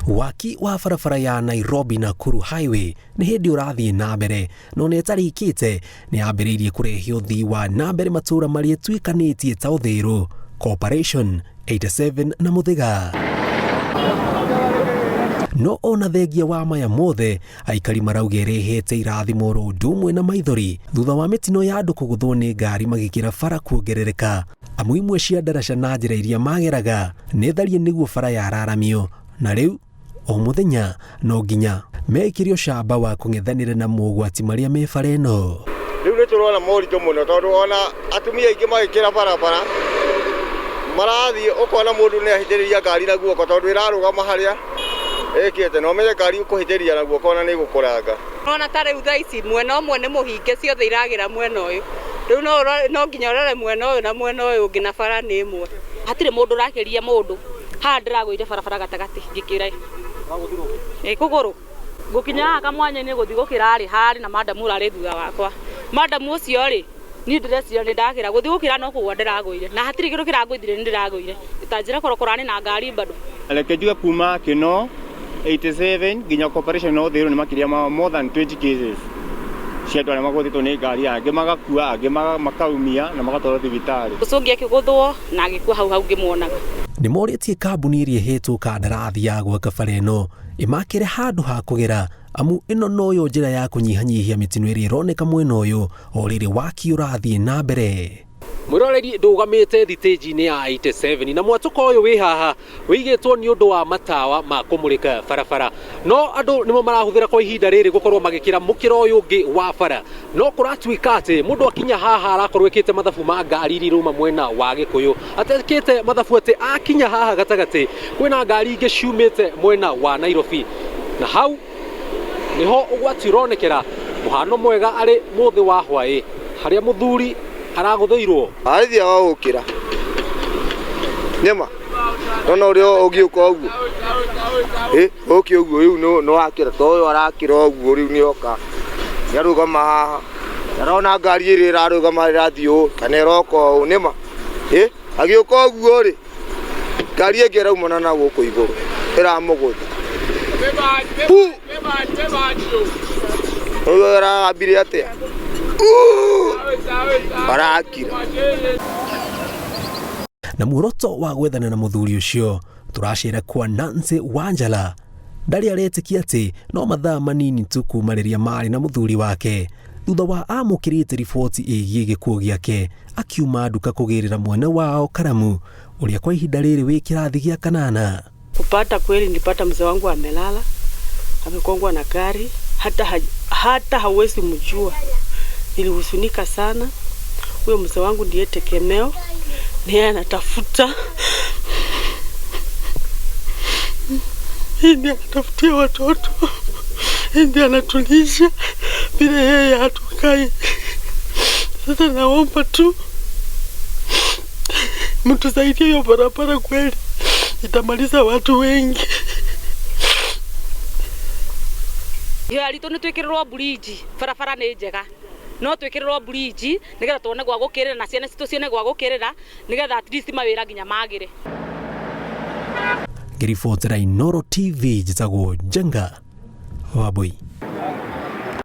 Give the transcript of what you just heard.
Waki wa barabara ya Nairobi na Nakuru Highway nĩ hĩndĩ ũrathiĩ na mbere no nĩ ĩtarĩkĩte nĩ yambĩrĩirie kũrehe ũthii wa na mbere matũũra marĩa tuĩkanĩtie ta Ũthĩgũ, Coperation, 87 na Mũthĩga. No ona thengia wa maya mothe aikari marauga ĩrehete irathimo ro ũndũ ũmwe na maithori thutha wa mĩtino ya andũ kũgũthwo nĩ ngari magĩkĩra bara kuongerereka. Amu imwe cia ndaraca na njĩra iria mageraga nĩ tharie nĩguo bara yararamio, na rĩu o mũthenya no nginya mekĩre ũcamba wa kũng'ethanĩra na mogwati marĩa me bara ĩno. Rĩu nĩ tũrona moritũ mũno tondũ ona atumia aingĩ magĩkĩra barabara marathiĩ ũkona mũndũ nĩ ahithĩrĩria ngari na guoko tondũ ĩrarũgama harĩa ĩkĩte no menye ngari ũkũhithĩria na guoko na nĩ gũkũranga. Ona ta rĩu thaa ici mwena ũmwe nĩ mũhinge ciothe iragĩra mwena ũyũ. Rĩu no nginya ũrore mwena ũyũ na mwena ũyũ ũngĩ na bara nĩ ĩmwe. Hatirĩ mũndũ ũrakĩria mũndũ. Haha ndĩragũire barabara gatagatĩ ngĩkĩra kũgũrũ gũkinya haha kamwanya-inĩ gũthiĩ gũkĩra arĩ harĩ na madamu ũrarĩ thutha wakwa. Madamu ũcio rĩ niĩ ndĩreciria nĩ ndakĩra gũthiĩ gũkĩra no kũgwa ndĩragũire na hatirĩ kĩndũ kĩrangũithire nĩ ndĩragũire itanjĩra korokorani na ngari bado. Rekejuga kuma kino 87 nginya Coperation no Ũthĩgũ nĩ makĩria ma more than 20 cases cia andũ arĩa magũthĩtwo nĩ ngari, angĩ magakua, angĩ makaumia na magatwarwo thibitarĩ. Ũcio ũngĩ akĩgũthwo na agĩkua hau ngĩmuonaga. Nĩ morĩtie kambuni ĩrĩa ĩhetwo kandarathi ya gwaka bara ĩno ĩmakĩre handũ ha kũgera, amu ĩno noyo njĩra ya kũnyihanyihia mĩtino ĩrĩa ĩroneka mwena ũyũ o rĩrĩ waki ũrathiĩ na mbere. Mwĩroreri ndũgamĩte thitĩnji-inĩ ya 87 na mwatũka ũyũ wĩ haha wĩigĩtwo nĩ ũndũ wa matawa ma kũmũrĩka barabara, no andũ nĩmo marahũthĩra kwa ihinda rĩrĩ gũkorwo magĩkĩra mũkĩra ũyũ ũngĩ wa bara, no kũratuĩka atĩ mũndũ akinya haha arakorwo ĩkĩte mathabu ma ngari iria irauma mwena wa Gĩkũyũ, atekĩte mathabu atĩ akinya haha gatagatĩ kwĩna ngari ingĩ ciumĩte mwena wa Nairobi, na hau niho ũgwati ũronekera mũhano mwega arĩ mũthĩ wa hwaĩ harĩa mũthuri aragũthĩirwo arĩthia wa gũkĩra nyama nona ũrĩa ũngĩũka ũguo ũkĩ ũguo rĩu no wakĩra to ũyũ arakĩra ũguo rĩu nĩoka nĩarũgama haha arona ngari ĩrĩa ĩrarũgama ĩrathiĩ ũũ kana ĩroka ũũ nĩma agĩũka ũguo rĩ ngari ĩngĩ ĩraumana na gũkũ igũrũ ĩramũgũtha ũyũ aragambire atĩa barakira. Na muoroto wa gwethana na mũthuri ũcio tũracera kwa Nancy Wanjala ndarĩ aretĩkia atĩ no mathaa manini tu kuma rĩrĩa marĩ na mũthuri wake thutha wa amũkĩrĩte riboti ĩgiĩ gĩkuũ gĩake akiuma nduka kũgĩrĩra mwena wao Karamu ũrĩa kwa ihinda rĩrĩ wĩ kĩrathi gĩa kanana. Kupata kweli nilipata mzee wangu amelala amekongwa na gari hata hawezi mjua. Nilihuzunika sana. Huyo mzee wangu ndiye tegemeo, ndiye anatafuta, ndiye anatafutia watoto, ndiye anatulisha bila yeye hatukai. Sasa naomba tu mtusaidie hiyo barabara kweli itamaliza watu wengi. Yo alito nĩ twĩkĩrĩrwo bridge barabara nĩ njega no twĩkĩrĩrwo bridge nĩgetha tuone gwa gũkĩrĩra na ciana citũ cione gwa gũkĩrĩra nĩgetha at least mawĩra nginya magĩre. Ngĩribotera Inooro TV njĩtagwo Njenga Wambui.